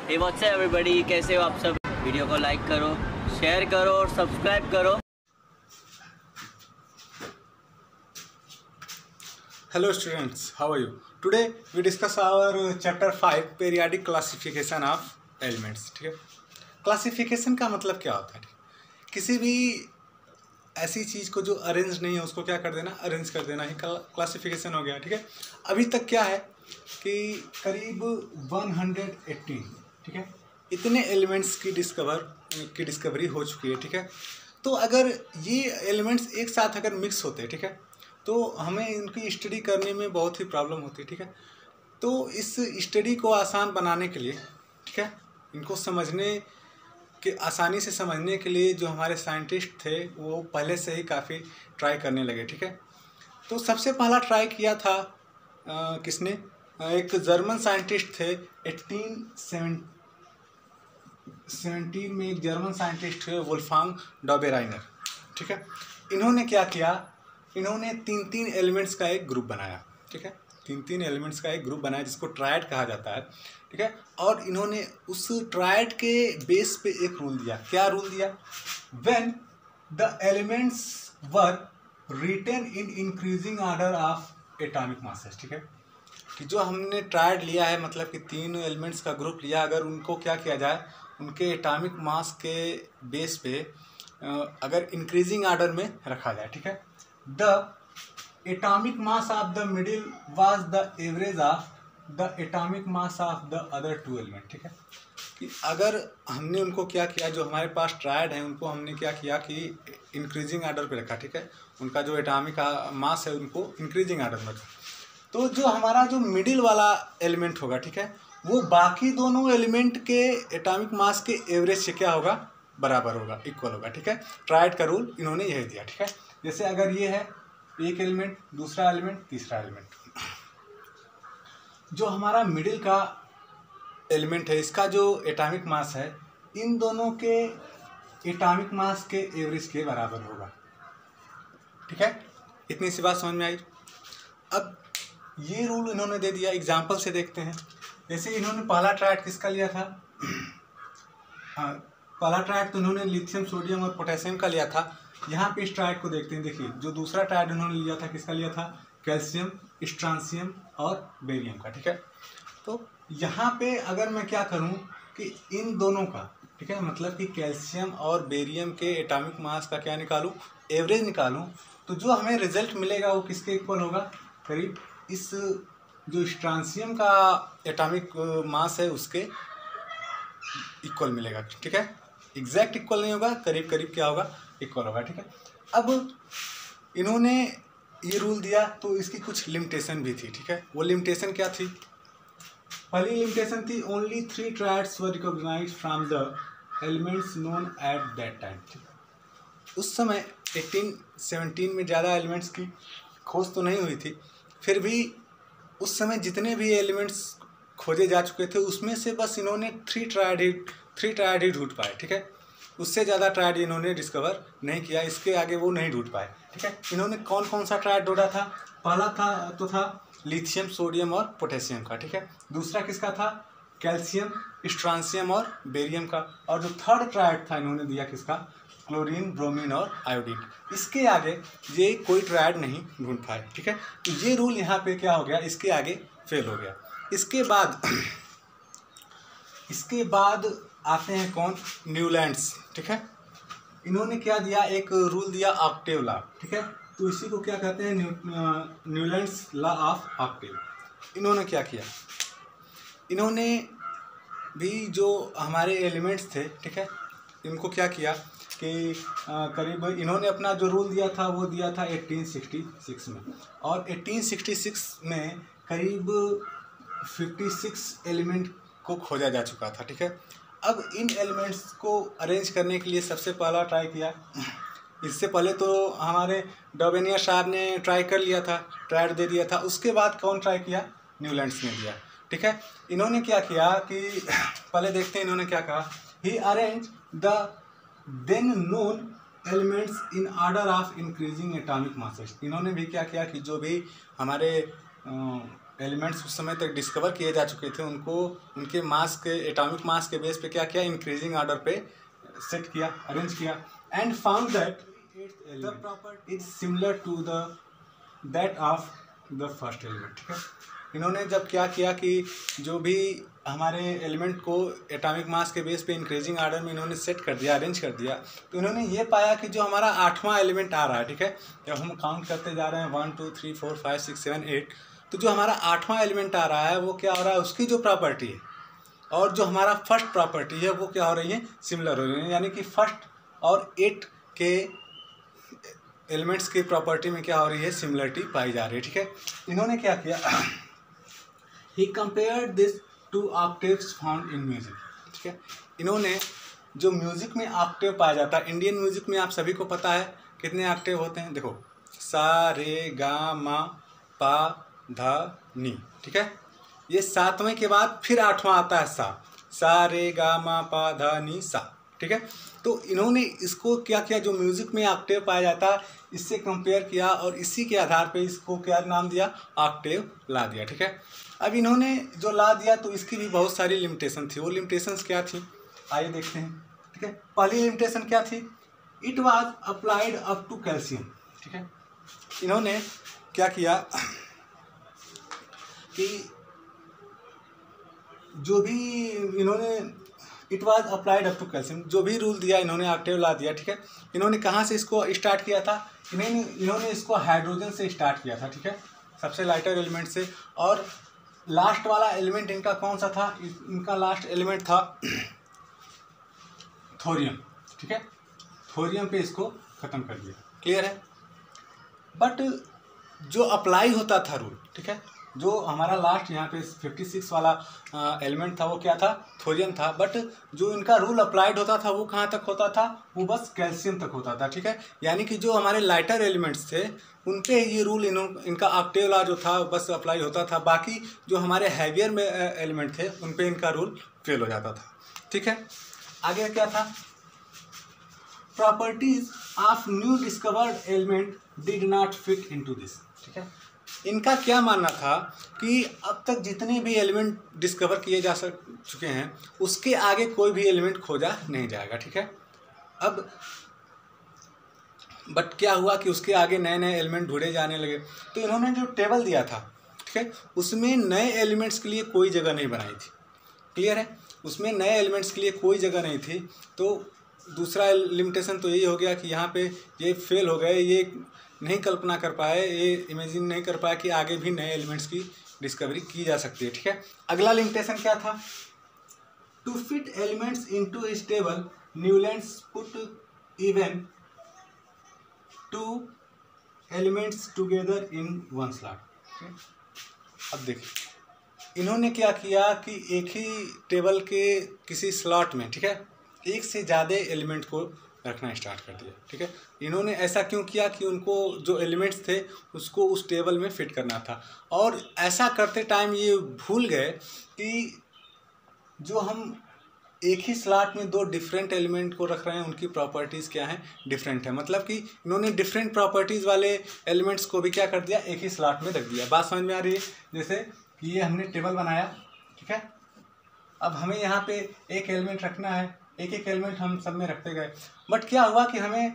Hey what's up everybody, कैसे हो आप सब। वीडियो को लाइक करो, शेयर करो और सब्सक्राइब करो। Hello students, how are you? Today we discuss our chapter 5 periodic classification of elements. ठीक है, क्लासिफिकेशन का मतलब क्या होता है? किसी भी ऐसी चीज़ को जो अरेंज नहीं है उसको क्या कर देना, अरेंज कर देना ही क्लासिफिकेशन हो गया। ठीक है, अभी तक क्या है कि करीब 118, ठीक है, इतने एलिमेंट्स की डिस्कवरी हो चुकी है। ठीक है, तो अगर ये एलिमेंट्स एक साथ अगर मिक्स होते हैं, ठीक है, तो हमें इनकी स्टडी करने में बहुत ही प्रॉब्लम होती है। ठीक है, तो इस स्टडी को आसान बनाने के लिए, ठीक है, इनको समझने के आसानी से समझने के लिए जो हमारे साइंटिस्ट थे वो पहले से ही काफ़ी ट्राई करने लगे। ठीक है, तो सबसे पहला ट्राई किया था किसने, एक जर्मन साइंटिस्ट थे। 1817 में एक जर्मन साइंटिस्ट थे, वोल्फगांग डॉबेराइनर। ठीक है, इन्होंने क्या किया, इन्होंने तीन एलिमेंट्स का एक ग्रुप बनाया। ठीक है, तीन एलिमेंट्स का एक ग्रुप बनाया जिसको ट्रायड कहा जाता है। ठीक है, और इन्होंने उस ट्रायड के बेस पे एक रूल दिया। क्या रूल दिया? When the elements were written in increasing order of atomic masses. ठीक है, कि जो हमने ट्रायड लिया है, मतलब कि तीन एलिमेंट्स का ग्रुप लिया, अगर उनको क्या किया जाए, उनके एटॉमिक मास के बेस पे अगर इंक्रीजिंग ऑर्डर में रखा जाए। ठीक है, the atomic mass of the middle was the average of the atomic mass of the other two element. ठीक है, कि अगर हमने उनको क्या किया, जो हमारे पास ट्रायड है उनको हमने क्या किया कि इंक्रीजिंग ऑर्डर पे रखा। ठीक है, उनका जो एटॉमिक मास है उनको इंक्रीजिंग ऑर्डर में रखा। तो जो हमारा जो मिडिल वाला एलिमेंट होगा, ठीक है, वो बाकी दोनों एलिमेंट के एटॉमिक मास के एवरेज से क्या होगा, बराबर होगा, इक्वल होगा। ठीक है, ट्रायड का रूल इन्होंने यही दिया। ठीक है, जैसे अगर ये है एक एलिमेंट, दूसरा एलिमेंट, तीसरा एलिमेंट, जो हमारा मिडिल का एलिमेंट है इसका जो एटॉमिक मास है इन दोनों के एटॉमिक मास के एवरेज के बराबर होगा। ठीक है, इतनी सी बात समझ में आई। अब ये रूल इन्होंने दे दिया, एग्जाम्पल से देखते हैं। जैसे इन्होंने पहला ट्रायड किसका लिया था, पहला ट्रायड तो इन्होंने लिथियम, सोडियम और पोटेशियम का लिया था। यहाँ पे इस ट्रायड को देखते हैं। देखिए, जो दूसरा ट्रायड इन्होंने लिया था, किसका लिया था, कैल्शियम, स्ट्रांसियम और बेरियम का। ठीक है, तो यहाँ पे अगर मैं क्या करूँ कि इन दोनों का, ठीक है, मतलब कि कैल्शियम और बेरियम के एटॉमिक मास का क्या निकालूँ, एवरेज निकालूँ, तो जो हमें रिजल्ट मिलेगा वो किसके इक्वल होगा, करीब इस जो स्ट्रांसियम का एटॉमिक मास है उसके इक्वल मिलेगा। ठीक है, एग्जैक्ट इक्वल नहीं होगा, करीब करीब क्या होगा, इक्वल होगा। ठीक है, अब इन्होंने ये रूल दिया तो इसकी कुछ लिमिटेशन भी थी। ठीक है, वो लिमिटेशन क्या थी? पहली लिमिटेशन थी only 3 triads were recognized from the elements known at that time. उस समय 1817 में ज़्यादा एलिमेंट्स की खोज तो नहीं हुई थी, फिर भी उस समय जितने भी एलिमेंट्स खोजे जा चुके थे उसमें से बस इन्होंने 3 ट्रायड ही ढूंढ पाए। ठीक है, उससे ज़्यादा ट्रायड इन्होंने डिस्कवर नहीं किया, इसके आगे वो नहीं ढूंढ पाए। ठीक है, इन्होंने कौन कौन सा ट्रायड ढूंढा था? पहला था लिथियम, सोडियम और पोटेशियम का। ठीक है, दूसरा किसका था, कैल्शियम, स्ट्रांसियम और बेरियम का। और जो थर्ड ट्रायड था इन्होंने दिया किसका, क्लोरीन, ब्रोमीन और आयोडीन। इसके आगे ये कोई ट्रायड नहीं ढूंढ पाए। ठीक है, तो ये रूल यहाँ पे क्या हो गया, इसके आगे फेल हो गया। इसके बाद आते हैं कौन, न्यूलैंड्स। ठीक है, इन्होंने क्या दिया, एक रूल दिया ऑक्टेव लॉ। ठीक है, तो इसी को क्या कहते हैं, न्यूलैंड्स लॉ ऑफ ऑक्टेव। इन्होंने क्या किया, इन्होंने भी जो हमारे एलिमेंट्स थे, ठीक है, इनको क्या किया कि करीब इन्होंने अपना जो रूल दिया था वो दिया था 1866 में, और 1866 में करीब 56 एलिमेंट को खोजा जा चुका था। ठीक है, अब इन एलिमेंट्स को अरेंज करने के लिए सबसे पहला ट्राई किया, इससे पहले तो हमारे डॉबेनियर साहब ने ट्राई कर लिया था, ट्रायड दे दिया था। उसके बाद कौन ट्राई किया, न्यूलैंड्स ने दिया। ठीक है, इन्होंने क्या किया कि पहले देखते हैं इन्होंने क्या कहा, he arrange the then known elements in order of increasing atomic masses. इन्होंने भी क्या किया कि जो भी हमारे एलिमेंट्स उस समय तक डिस्कवर किए जा चुके थे उनको उनके मास के एटॉमिक मास के बेस पे क्या किया, इंक्रीजिंग ऑर्डर पे सेट किया, अरेंज किया, and found that the property is similar to the that of the first element. ठीक है, इन्होंने जब क्या किया कि जो भी हमारे एलिमेंट को एटॉमिक मास के बेस पे इंक्रीजिंग ऑर्डर में इन्होंने सेट कर दिया, अरेंज कर दिया, तो इन्होंने ये पाया कि जो हमारा 8वां एलिमेंट आ रहा है, ठीक है, जब हम काउंट करते जा रहे हैं 1 2 3 4 5 6 7 8, तो जो हमारा 8वां एलिमेंट आ रहा है वो क्या हो रहा है, उसकी जो प्रॉपर्टी है और जो हमारा फर्स्ट प्रॉपर्टी है वो क्या हो रही है, सिमिलर हो रही है। यानी कि फर्स्ट और 8 के एलिमेंट्स की प्रॉपर्टी में क्या हो रही है, सिमिलरिटी पाई जा रही है। ठीक है, इन्होंने क्या किया, he compared this to octaves found in music. ठीक है, इन्होंने जो म्यूजिक में ऑक्टेव पाया जाता है, इंडियन म्यूजिक में आप सभी को पता है कितने ऑक्टेव होते हैं, देखो सा रे गा मा पा धा नी। ठीक है, ये 7वें के बाद फिर 8वां आता है सा रे गा मा पा धा नी सा। ठीक है, तो इन्होंने इसको क्या किया, जो म्यूजिक में ऑक्टेव पाया जाता है इससे कंपेयर किया और इसी के आधार पे इसको क्या नाम दिया, ऑक्टेव ला दिया। ठीक है, अब इन्होंने जो ला दिया तो इसकी भी बहुत सारी लिमिटेशन थी। वो लिमिटेशंस क्या थी, आइए देखते हैं। ठीक है, पहली लिमिटेशन क्या थी, it was applied up to calcium. ठीक है, इन्होंने क्या किया कि जो भी इन्होंने it was applied up to calcium, जो भी रूल दिया इन्होंने ऑक्टेव ला दिया। ठीक है, इन्होंने कहाँ से इसको स्टार्ट किया था, इन्होंने इसको हाइड्रोजन से स्टार्ट किया था। ठीक है, सबसे लाइटर एलिमेंट से, और लास्ट वाला एलिमेंट इनका कौन सा था, इनका लास्ट एलिमेंट था थोरियम। ठीक है, थोरियम पे इसको ख़त्म कर दिया, क्लियर है। बट जो अप्लाई होता था रूल, ठीक है, जो हमारा लास्ट यहाँ पे 56 वाला एलिमेंट था वो क्या था, थोरियम था, बट जो इनका रूल अप्लाइड होता था वो कहाँ तक होता था, वो बस कैल्शियम तक होता था। ठीक है, यानी कि जो हमारे लाइटर एलिमेंट्स थे उन पे ये रूल इनका ऑक्टेव लॉ जो था बस अप्लाई होता था, बाकी जो हमारे हैवियर में एलिमेंट थे उन पे इनका रूल फेल हो जाता था। ठीक है, आगे क्या था, properties of new discovered element did not fit into this. ठीक है, इनका क्या मानना था कि अब तक जितने भी एलिमेंट डिस्कवर किए जा चुके हैं उसके आगे कोई भी एलिमेंट खोजा नहीं जाएगा। ठीक है, अब बट क्या हुआ कि उसके आगे नए नए एलिमेंट ढूंढे जाने लगे, तो इन्होंने जो टेबल दिया था, ठीक है, उसमें नए एलिमेंट्स के लिए कोई जगह नहीं बनाई थी, क्लियर है, उसमें नए एलिमेंट्स के लिए कोई जगह नहीं थी। तो दूसरा लिमिटेशन तो यही हो गया कि यहाँ पे ये फेल हो गए, ये नहीं कल्पना कर पाए, ये इमेजिन नहीं कर पाए कि आगे भी नए एलिमेंट्स की डिस्कवरी की जा सकती है। ठीक है, अगला लिमिटेशन क्या था, to fit elements into a table Newlands put even 2 elements together in 1 slot. अब देखिए इन्होंने क्या किया कि एक ही टेबल के किसी स्लॉट में, ठीक है, एक से ज़्यादा एलिमेंट को रखना स्टार्ट कर दिया। ठीक है, इन्होंने ऐसा क्यों किया कि उनको जो एलिमेंट्स थे उसको उस टेबल में फिट करना था, और ऐसा करते टाइम ये भूल गए कि जो हम एक ही स्लॉट में 2 डिफरेंट एलिमेंट को रख रहे हैं उनकी प्रॉपर्टीज़ क्या हैं, डिफरेंट है। मतलब कि इन्होंने डिफरेंट प्रॉपर्टीज़ वाले एलिमेंट्स को भी क्या कर दिया, एक ही स्लॉट में रख दिया। बात समझ में आ रही है, जैसे कि ये हमने टेबल बनाया, ठीक है, अब हमें यहाँ पे एक एलिमेंट रखना है, एक एक एलिमेंट हम सब में रखते गए, बट क्या हुआ कि हमें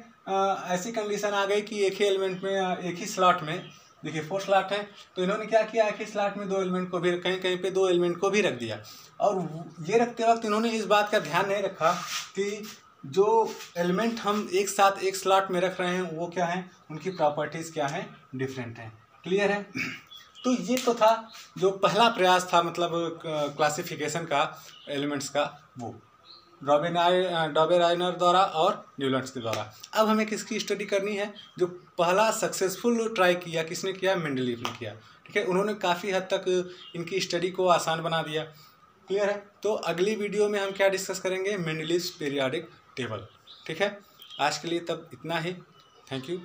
ऐसी कंडीशन आ गई कि एक ही एलिमेंट में एक ही स्लॉट में, देखिए 4 स्लॉट है, तो इन्होंने क्या किया, एक ही स्लॉट में 2 एलिमेंट को भी, कहीं कहीं पे 2 एलिमेंट को भी रख दिया। और ये रखते वक्त इन्होंने इस बात का ध्यान नहीं रखा कि जो एलिमेंट हम एक साथ एक स्लॉट में रख रहे हैं वो क्या है, उनकी प्रॉपर्टीज़ क्या हैं, डिफरेंट हैं, क्लियर है। तो ये तो था जो पहला प्रयास था, मतलब क्लासिफिकेशन का एलिमेंट्स का, वो डॉबेराइनर द्वारा और न्यूलैंड्स के द्वारा। अब हमें किसकी स्टडी करनी है, जो पहला सक्सेसफुल ट्राई किया किसने किया, मेंडलीफ ने किया। ठीक है, उन्होंने काफ़ी हद तक इनकी स्टडी को आसान बना दिया, क्लियर है। तो अगली वीडियो में हम क्या डिस्कस करेंगे, मेंडलीव्स पीरियोडिक टेबल। ठीक है, आज के लिए तब इतना ही, थैंक यू।